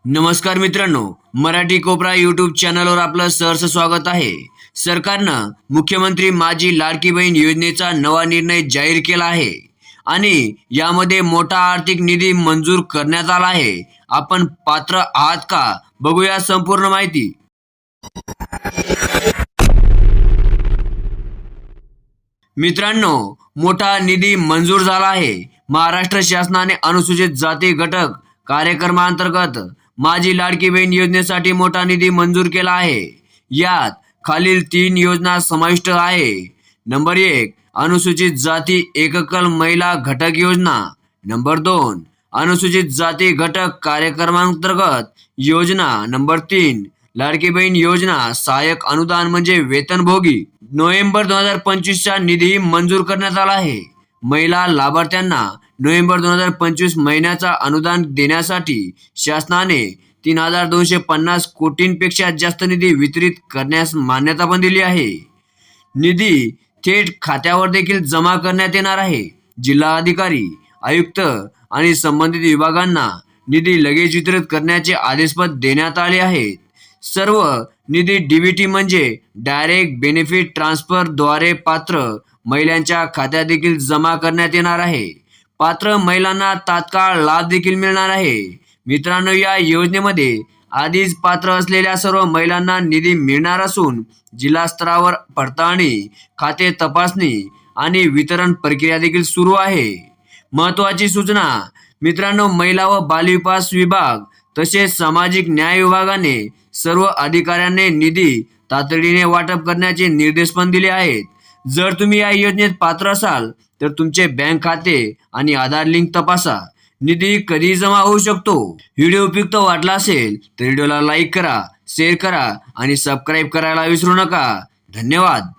नमस्कार मित्रांनो, मराठी कोपरा यूट्यूब चॅनलवर आपलं सहर्ष स्वागत आहे. सरकारनं मुख्यमंत्री माझी लाडकी बहीण योजनेचा नवा निर्णय जाहीर केला आहे आणि यामध्ये मोठा आर्थिक निधी मंजूर करण्यात आला आहे. आपण पात्र आहात का? बघूया संपूर्ण माहिती. मित्रांनो, मोठा निधी मंजूर झाला आहे. महाराष्ट्र शासनाने अनुसूचित जाती घटक कार्यक्रमांतर्गत माझी लाडकी बहीण योजनेसाठी मोठा निधी मंजूर केला आहे. यात खालील 3 योजना समाविष्ट आहे. नंबर 1, अनुसूचित जाती एकल महिला घटक योजना. नंबर 2, अनुसूचित जाती घटक कार्यक्रमांतर्गत योजना. नंबर 3, लाडकी बहीण योजना सहाय्यक अनुदान म्हणजे वेतनभोगी. नोव्हेंबर 2025चा निधी मंजूर करण्यात आला आहे. महिला लाभार्थ्यांना नोव्हेंबर 2025 महिन्याचा अनुदान देण्यासाठी शासनाने 3,250 कोटींपेक्षा जास्त निधी वितरित करण्यास मान्यता पण दिली आहे. निधी थेट खात्यावर देखील जमा करण्यात येणार आहे. जिल्हाधिकारी, आयुक्त आणि संबंधित विभागांना निधी लगेच वितरित करण्याचे आदेश पण देण्यात आले आहेत. सर्व निधी डीबीटी म्हणजे डायरेक्ट बेनिफिट ट्रान्सफर द्वारे पात्र महिलांच्या खात्यात देखील जमा करण्यात येणार आहे. पात्र महिलांना तात्काळ लाभ देखील मिळणार आहे. मित्रांनो, या योजनेमध्ये आधीच पात्र असलेल्या सर्व महिलांना निधी मिळणार असून जिल्हा स्तरावर पडताळणी, खाते तपासणी आणि वितरण प्रक्रिया देखील सुरू आहे. महत्त्वाची सूचना मित्रांनो, महिला व बालविकास विभाग तसेच सामाजिक न्याय विभागाने सर्व अधिकाऱ्यांनी निधी तातडीने वाटप करण्याचे निर्देश पण दिले आहेत. जर तुम्ही या योजनेत पात्र असाल तर तुमचे बँक खाते आणि आधार लिंक तपासा. निधी कधी जमा होऊ शकतो? व्हिडिओ उपयुक्त वाटला असेल तर व्हिडिओला लाईक करा, शेअर करा आणि सबस्क्राईब करायला विसरू नका. धन्यवाद.